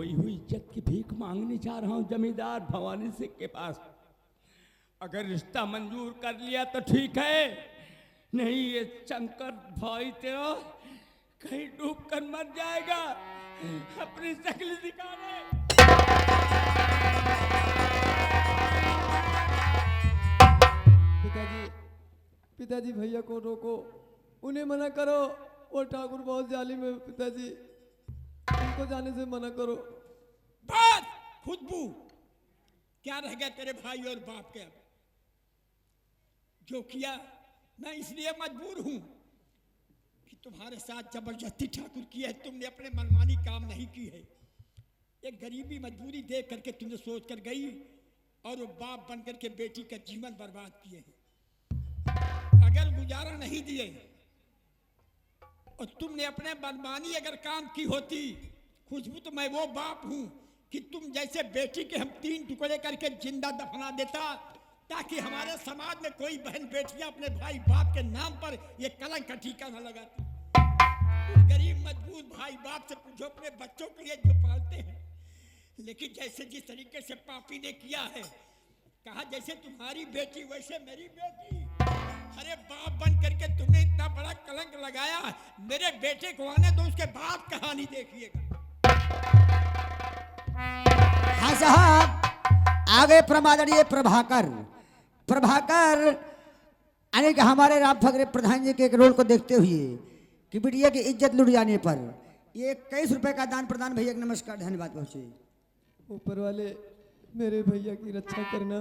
खोई हुई इज्जत की भीख मांगने जा रहा हूं जमींदार भवानी सिंह के पास। अगर रिश्ता मंजूर कर लिया तो ठीक है, नहीं ये शंकर भाई तेरा कहीं डूब कर मर जाएगा। अपनी शक्ल दिखा दे। पिताजी भैया को रोको, उन्हें मना करो। और ठाकुर बहुत जालिम है पिताजी, उनको जाने से मना करो। बस खुशबू, क्या रह गया तेरे भाई और बाप के? अब जो किया मैं इसलिए मजबूर हूं कि तुम्हारे साथ जबरदस्ती ठाकुर की है, तुमने अपने मनमानी काम नहीं की है। एक गरीबी मजबूरी देख करके तुमने सोच कर गई और वो बाप बन करके बेटी का जीवन बर्बाद किए हैं। अगर गुजारा नहीं दिए और तुमने अपने मनमानी अगर काम की होती खुशबू, तो मैं वो बाप हूं कि तुम जैसे बेटी के हम 3 टुकड़े करके जिंदा दफना देता, ताकि हमारे समाज में कोई बहन बेटियां अपने भाई बाप के नाम पर ये कलंक का टीका न लगाती। गरीब मजबूर भाई बाप से पूछो अपने बच्चों के लिए जो पालते हैं, लेकिन जैसे जिस तरीके से पापी ने किया है, कहा जैसे तुम्हारी बेटी वैसे मेरी बेटी। अरे बाप बन करके तुमने इतना बड़ा कलंक लगाया, मेरे बेटे को आने दो, उसके बाद कहानी देखिएगा। हाँ साहब, आगे प्रमादनीय प्रभाकर यानी कि हमारे राम फकरे प्रधान जी के एक रोल को देखते हुए कि बिटिया की इज्जत लुट जाने पर ये 21 रुपए का दान प्रदान भैया को नमस्कार धन्यवाद पहुंचे। ऊपर वाले मेरे भैया की रक्षा करना।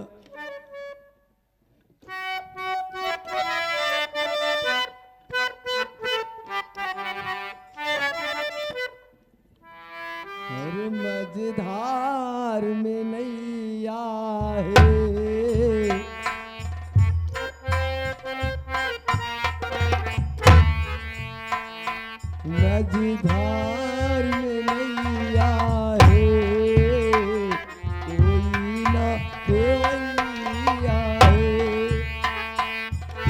अरे मझधार में नैया है, मझधार में नैया है, कोई ना केवैया है।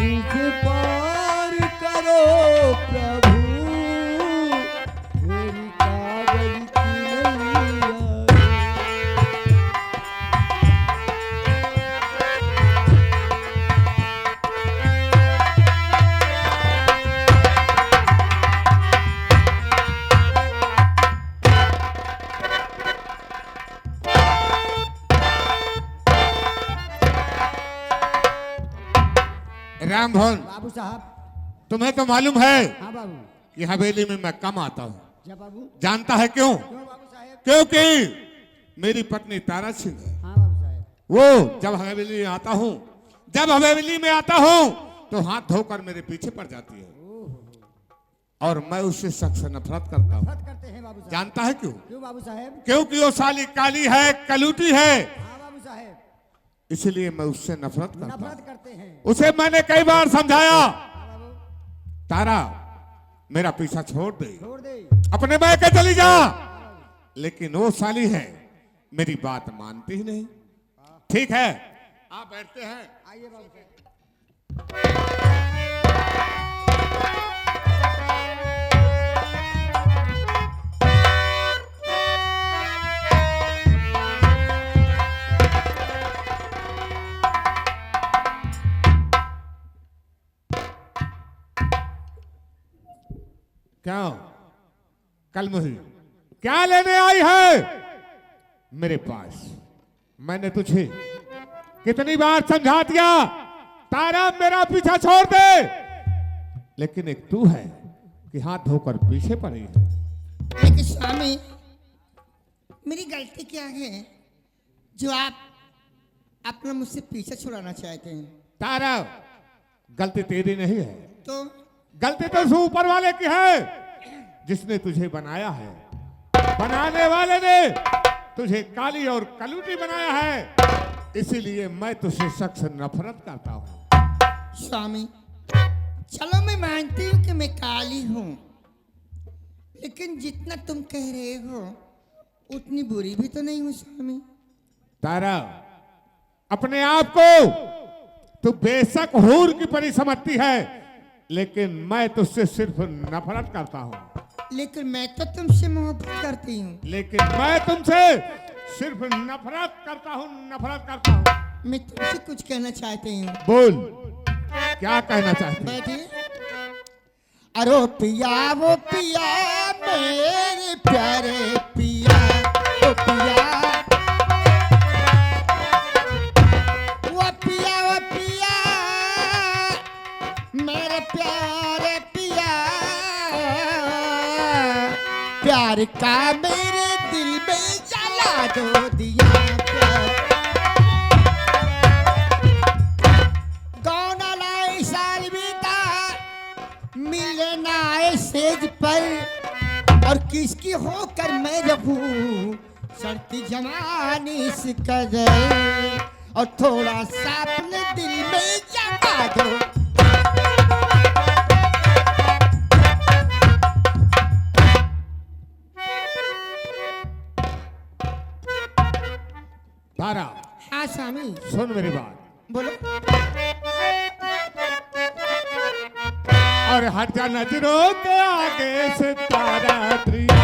इस पार करो प्रभु, मेरी कागज की नैया है। राम भवन, बाबू साहब। तुम्हें तो मालूम है हाँ बाबू। कि हवेली में मैं कम आता हूँ। जय बाबू। जानता है क्यों? क्यों बाबू साहब? क्योंकि मेरी पत्नी तारा सिंह है। हाँ बाबू साहब। वो जब हवेली में आता हूँ तो हाथ धोकर मेरे पीछे पड़ जाती है और मैं उससे सख्त से नफरत करता हूँ। नफरत करते हैं बाबू साहब। जानता है क्यों? क्यों बाबू साहब? क्योंकि वो साली काली है, कलूटी है, हाँ बाबू साहब, इसलिए मैं उससे नफरत करता नफरत हूँ। करते हैं। उसे मैंने कई बार समझाया, हाँ बाबू, तारा मेरा पीछा छोड़ दे, छोड़ दे। अपने मायके चली जा, लेकिन वो साली है मेरी बात मानती ही नहीं। ठीक है, आप बैठते हैं। आइए बाबू साहब। क्या कल मुझे क्या लेने आई है मेरे पास? मैंने तुझे कितनी बार समझा दिया, तारा मेरा पीछा छोड़ दे, लेकिन एक तू है कि हाथ धोकर पीछे पड़ी है। लेकिन स्वामी, मेरी गलती क्या है जो आप अपना मुझसे पीछे छुड़ाना चाहते हैं? तारा, गलती तेरी नहीं है, तो गलती तो उस ऊपर वाले की है जिसने तुझे बनाया है। बनाने वाले ने तुझे काली और कलूटी बनाया है, इसीलिए मैं तुझसे सख्त नफरत करता हूं। स्वामी, चलो मैं मानती हूँ कि मैं काली हूँ, लेकिन जितना तुम कह रहे हो उतनी बुरी भी तो नहीं हूँ स्वामी। तारा, अपने आप को तू बेशक हूर की परी समझती है, लेकिन मैं तुझसे सिर्फ नफरत करता हूं। लेकिन मैं तो तुमसे मोहब्बत करती हूँ। लेकिन मैं तुमसे सिर्फ नफरत करता हूँ, नफरत करता हूँ। मैं तुमसे कुछ कहना चाहती हूँ। बोल, क्या कहना चाहती है? बैठिए। अरे पिया वो पिया मेरे प्यारे पिया, ओ पिया वो पिया मेरे प्यारे पिया, प्यार का मेरे दिल में जला दो दिया। प्यार गौना लाए साल बीता, मिले ना आए सेज पर, और किसकी होकर मैं रहूं चढ़ती जवानी से कदर, और थोड़ा सा अपने दिल में जगा दो। तारा, हाँ स्वामी। सुन मेरी बात। बोलो। और हट जा नजरों के आगे से तारा प्रिया,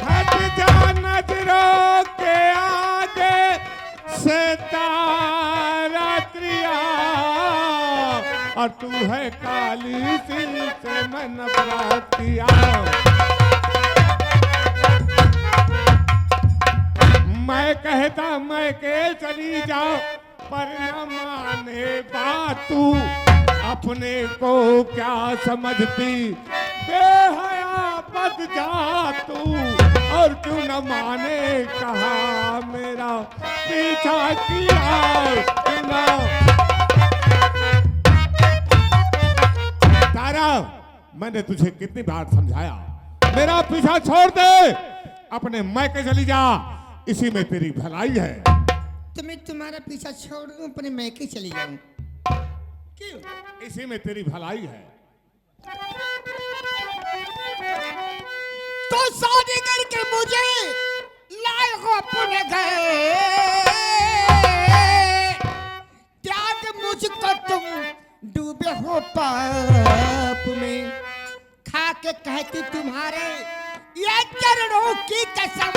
हट जा नजरों के आगे से तारा प्रिया, और तू है काली दिल से मैं नफरत किया। मैं कहता मैं के चली जाओ, पर न माने बात तू, अपने को क्या समझती बेहया बद जा तू, और क्यों न माने कहा मेरा पीछा किया ना। तारा, मैंने तुझे कितनी बार समझाया, मेरा पीछा छोड़ दे, अपने मैके चली जा, इसी में तेरी भलाई है। तो मैं तुम्हारा पीछा छोड़ दूं, अपने मैके चली जाऊं? क्यों? इसी में तेरी भलाई है। तो शादी करके मुझे लाए हो अपने घर, त्याग मुझको तुम डूबे हो पाप में, खा के कहती तुम्हारे ये चरणों की कसम,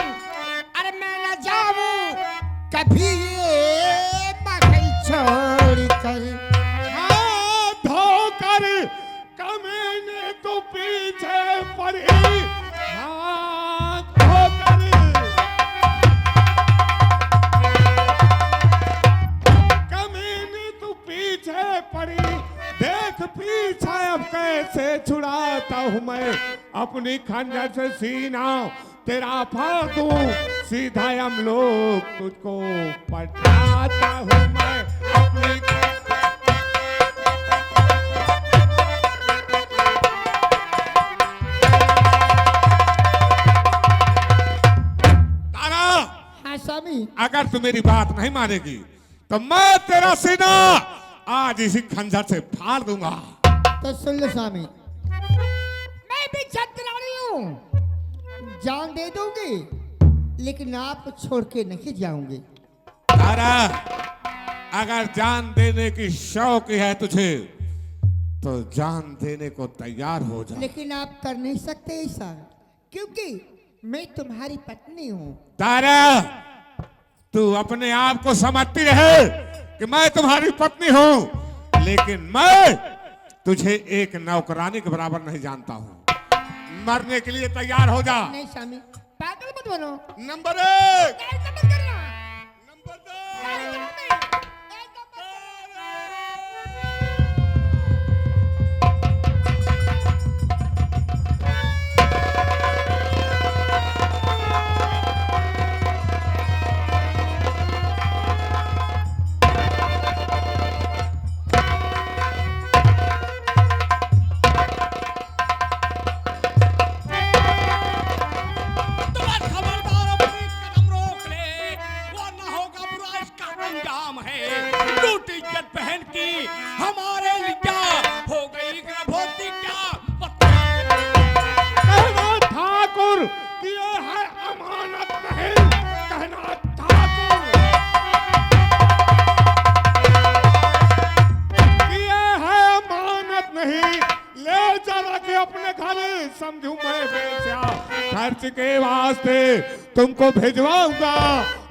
अरे मैं न जाऊं कभी ये महल छोड़ कर। हाँ, धोकर कमीने तो पीछे पड़ी, हाँ धोकर कमीने तो पीछे पड़ी, देख पीछे अब कैसे छुड़ाता हूँ मैं अपनी खंजर से सीना तेरा फाड़ दूं, सीधा हम लोग तुझको पटाता हूँ मैं अपनी। तारा, हाँ स्वामी। अगर तू मेरी बात नहीं मानेगी तो मैं तेरा सीना आज इसी खंजर से फाड़ दूंगा। तो सुन लो स्वामी, मैं भी छतरानी हूँ, जान दे दूंगी, लेकिन आपको छोड़ के नहीं जाऊंगी। तारा, अगर जान देने की शौक है तुझे तो जान देने को तैयार हो जा। लेकिन आप कर नहीं सकते ऐसा, क्योंकि मैं तुम्हारी पत्नी हूँ। तारा, तू अपने आप को समझती रहे कि मैं तुम्हारी पत्नी हूँ, लेकिन मैं तुझे एक नौकरानी के बराबर नहीं जानता हूँ। मरने के लिए तैयार हो जा। नहीं स्वामी, पागल मत बनो। नंबर 1, ऐसा मत करना। नंबर 2, ऐसा मत करना। खबरदार अपनी कदम रोक ले। खर्च के वास्ते तुमको भिजवाऊंगा,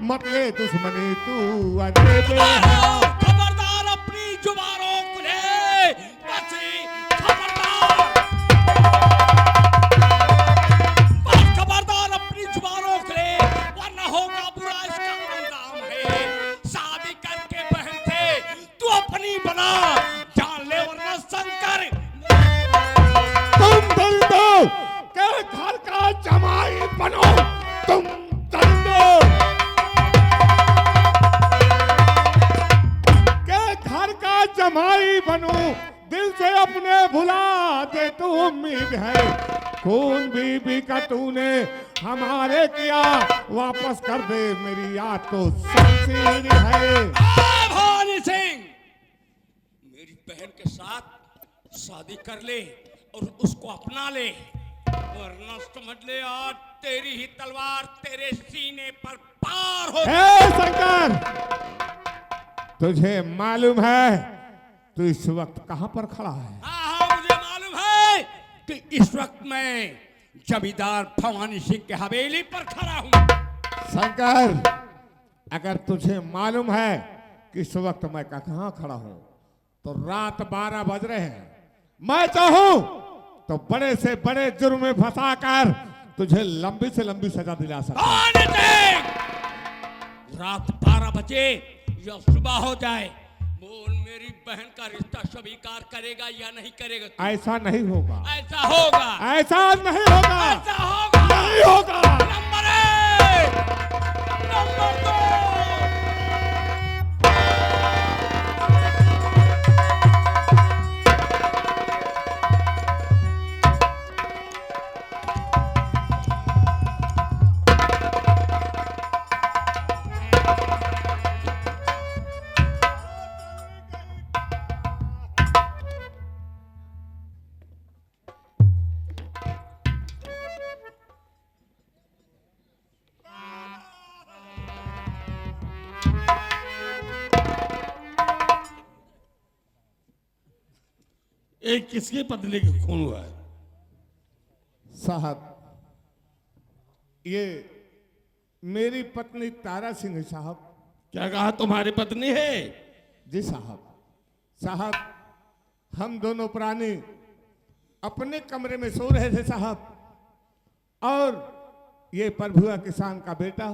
मतलब दुश्मनी तू अरे खबरदार अपनी जुबान रोक ले, बच्ची खबरदार, बस खबरदार अपनी जुबान रोक ले, वरना होगा बुरा इसका अंजाम है। शादी करके बहन से तू अपनी बना, जान ले वरना शंकर तुम दिल दो के घर का जमाई बनो, तुम दिल दो के घर का जमाई बनो, दिल से अपने भुला दे तू उम्मीद है, खून बीबी का तूने हमारे किया, वापस कर दे मेरी याद तो शमशीर है। भवानी सिंह, मेरी बहन के साथ शादी कर ले और उसको अपना ले, वरना समझ ले आज तेरी ही तलवार तेरे सीने पर पार हो। हे शंकर, तुझे मालूम है तू इस वक्त कहां पर खड़ा है? हाँ मुझे मालूम है कि इस वक्त मैं जमींदार भवानी सिंह के हवेली पर खड़ा हूँ। शंकर, अगर तुझे मालूम है कि इस वक्त मैं कहां खड़ा हूं, तो रात 12 बज रहे हैं, मैं चाहूं तो बड़े से बड़े जुर्म में फंसाकर तुझे लंबी से लंबी सजा दिला सकता हूं। भवानी सिंह, रात 12 बजे या सुबह हो जाए, बोल मेरी बहन का रिश्ता स्वीकार करेगा या नहीं करेगा? ऐसा नहीं होगा, ऐसा होगा, ऐसा नहीं होगा, ऐसा होगा, नहीं होगा। Number 1, number 2। एक किसकी पत्नी का खून हुआ है? साहब, ये मेरी पत्नी तारा सिंह है साहब। क्या कहा तुम्हारी पत्नी है? जी साहब। साहब, हम दोनों प्राणी अपने कमरे में सो रहे थे साहब, और ये प्रभुआ किसान का बेटा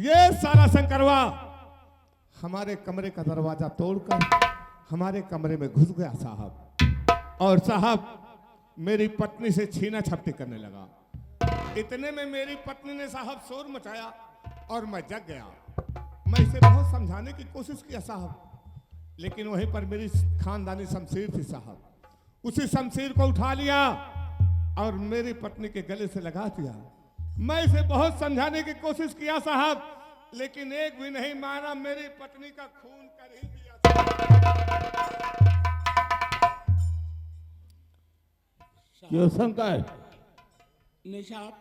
ये सारा शंकरवा हमारे कमरे का दरवाजा तोड़कर हमारे कमरे में घुस गया साहब, और साहब मेरी पत्नी से छीना झपटी करने लगा। इतने में मेरी पत्नी ने साहब शोर मचाया और मैं जग गया। मैं इसे बहुत समझाने की कोशिश किया साहब, लेकिन वहीं पर मेरी खानदानी शमशीर थी साहब। उसी शमशीर को उठा लिया और मेरी पत्नी के गले से लगा दिया। मैं इसे बहुत समझाने की कोशिश किया साहब, लेकिन एक भी नहीं माना। मेरी पत्नी का खून कर ही दिया। क्यों शंकर, नहीं साहब,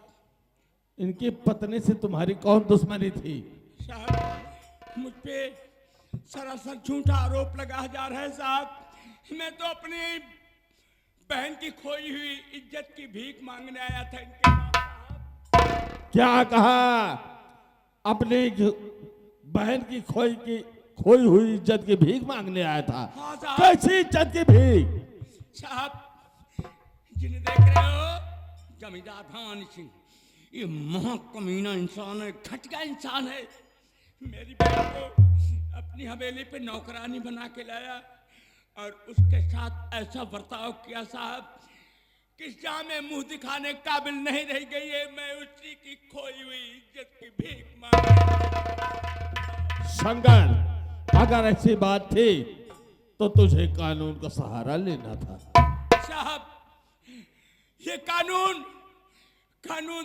इनकी पत्नी से तुम्हारी कौन दुश्मनी थी? साहब मुझ पे सरासर झूठा आरोप लगा जा रहा है साहब। मैं तो अपनी बहन की खोई हुई इज्जत की भीख मांगने आया था इनके पास साहब। क्या कहा? अपनी बहन की खोई हुई इज्जत की भीख मांगने आया था? हाँ साहब। कैसी इज्जत की भीख? साहब जिन्हें देख रहे हो, जमींदार भवानी सिंह, ये महाकमीना इंसान है, घटिया इंसान है। मेरी बहन को अपनी हवेली पे नौकरानी बना के लाया और उसके साथ ऐसा बर्ताव किया साहब कि जहाँ में मुंह दिखाने काबिल नहीं रह गई है। मैं उसी की खोई हुई इज्जत की भीख मांग। शंकर, अगर ऐसी बात थी तो तुझे कानून का सहारा लेना था। साहब ये कानून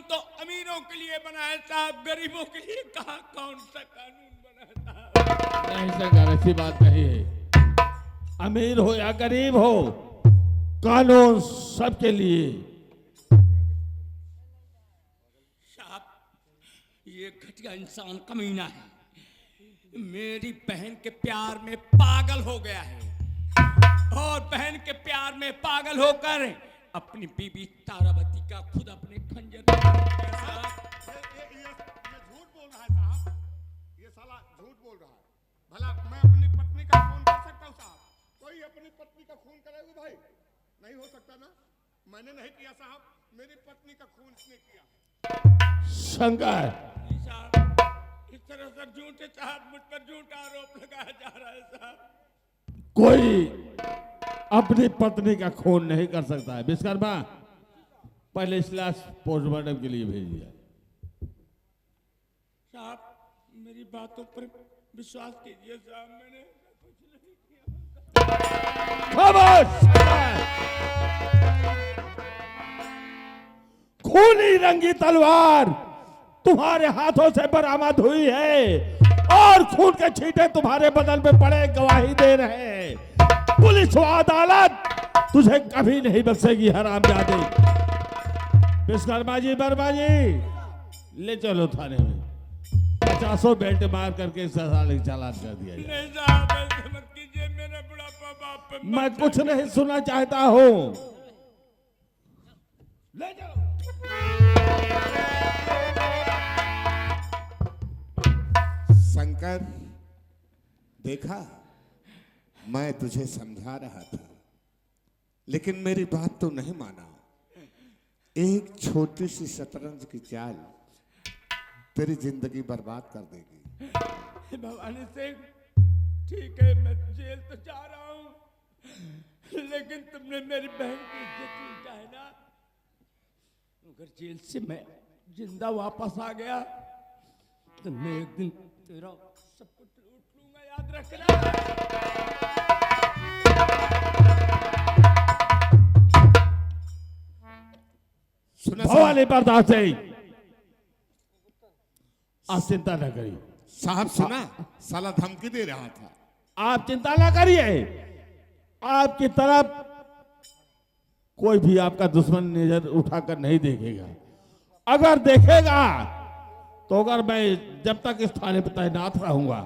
तो अमीरों के लिए बना है साहब, गरीबों के लिए कहाँ कौन सा कानून बना है साहब? नहीं शंकर, ऐसी बात नहीं है। अमीर हो या गरीब हो, कानून सबके लिए। साहब ये घटिया इंसान कमीना है, मेरी बहन के प्यार में पागल हो गया है और बहन के प्यार में पागल होकर अपनी बीबी तारावती का खुद अपने खंजर पत्नी का खून करोगे भाई? नहीं हो सकता ना, मैंने नहीं किया साहब, मेरी पत्नी का खून इसने किया। शंकर, नहीं साहब, इस तरह से झूठे साहब मुझ पर झूठा आरोप लगाया जा रहा है साहब। कोई अपनी पत्नी का खून नहीं कर सकता है। विश्वकर्मा, पहले इस लाश पोस्टमार्टम के लिए भेजिए। साहब मेरी बातों पर विश्वास कीजिए साहब, मैंने कुछ नहीं किया। खामोश! खूनी रंगी तलवार तुम्हारे हाथों से बरामद हुई है और खून के छींटे तुम्हारे बदन में पड़े गवाही दे रहे हैं। पुलिस व अदालत तुझे कभी नहीं बख्शेगी हरामजादे। विश्वकर्मा जी, वर्मा जी, ले चलो थाने में। 50 बेल्ट मार करके ससाले चालान कर दिया जाए। नहीं साहब ऐसे मत कीजिए, मेरा बुढ़ापा बाप पे मत मैं कुछ नहीं सुनना चाहता हूं। ले जाओ। शंकर, देखा, मैं तुझे समझा रहा था, लेकिन मेरी बात तो नहीं माना। एक छोटी सी शतरंज की चाल तेरी जिंदगी बर्बाद कर देगी। भवानी सिंह, ठीक है मैं जेल तो जा रहा हूँ, लेकिन तुमने मेरी बहन की इज्जत लूटा है ना। अगर जेल से मैं जिंदा वापस आ गया तो मैं एक दिन तेरा सब कुछ लूट लूंगा, याद रखना। सुना भवानी प्रताप सिंह, आप चिंता न करिए। साहब, सुना, साला धमकी दे रहा था। आप चिंता ना करिए, आपकी तरफ कोई भी आपका दुश्मन नजर उठाकर नहीं देखेगा। अगर देखेगा तो अगर मैं जब तक इस थाने पर तैनात रहूंगा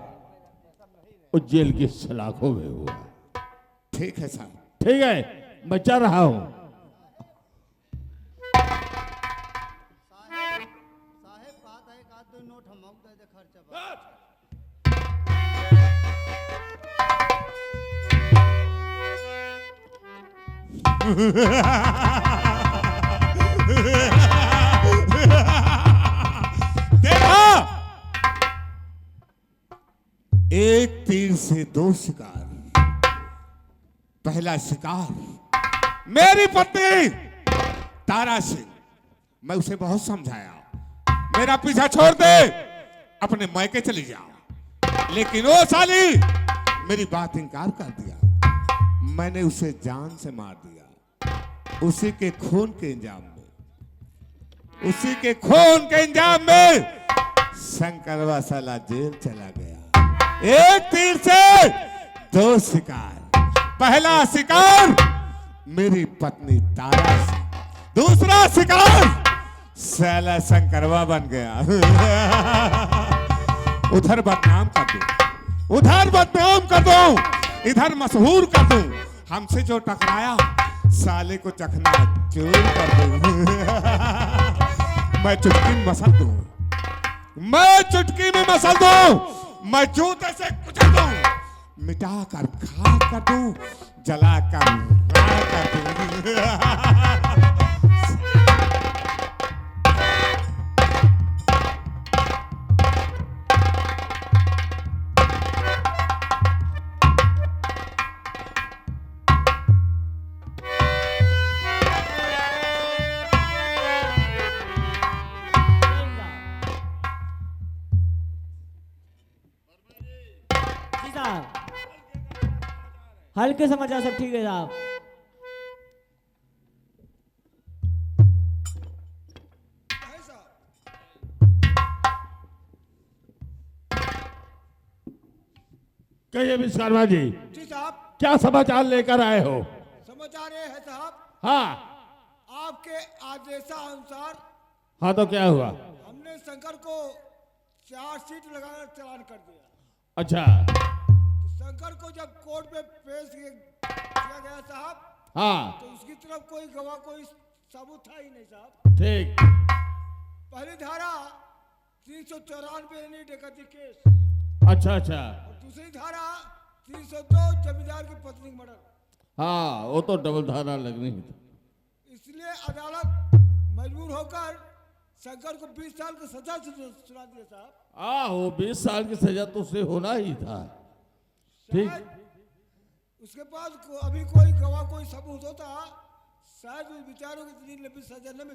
उस जेल की सलाखों में होगा। ठीक है साहब। ठीक है, मैं चल रहा हूं। साहेब बात है, एक आध दो नोट हम दे दे खर्चा। देखा, एक तीर से दो शिकार। पहला शिकार मेरी पत्नी तारा सिंह, मैं उसे बहुत समझाया, मेरा पीछा छोड़ दे, अपने मायके चली जाओ, लेकिन वो साली मेरी बात इनकार कर दिया। मैंने उसे जान से मार दिया, उसी के खून के इंजाम में, उसी के खून के इंजाम में शंकरवा साला जेल चला गया। एक तीर से दो शिकार। पहला शिकार मेरी पत्नी तारा से, दूसरा शिकार साला शंकरवा बन गया। उधर बदनाम कर दूं, उधर बदनाम कर दूं, इधर मशहूर कर दूं, हमसे जो टकराया साले को चखना चूर कर दूं। मैं चुटकी में मसल दूं, मैं चुटकी में मसल दूं, मैं जूते से कुचल दूं, मिटा कर खा कर दूं, जला कर राख कर दूं। जी साहब, हल्के समाचार सब ठीक है साहब। कहिए विश्वकर्मा जी, जी साहब, क्या समाचार लेकर आए हो? समाचार ये है साहब, हाँ आपके आदेशानुसार हाँ, तो क्या हुआ? हमने शंकर को चार्जशीट लगाकर चालान कर दिया। अच्छा, तो शंकर को जब कोर्ट में पेश किया गया साहब, हाँ तो उसकी तरफ कोई गवाह, कोई सबूत था ही नहीं साहब। ठीक। पहली धारा 394 यानी डकैती केस, अच्छा अच्छा, और दूसरी धारा 302 जमींदार की पत्नी मर्डर। हाँ वो तो डबल धारा लगनी ही थी। इसलिए अदालत मजबूर होकर शंकर को 20 साल की सजा सुना दिया साहब। वो 20 साल की सजा तो उसे होना ही था। ठीक। शायद उसके पास अभी कोई गवाह कोई सबूत होता, शायद उस बेचारों को इतनी लंबी सजा न मिलती।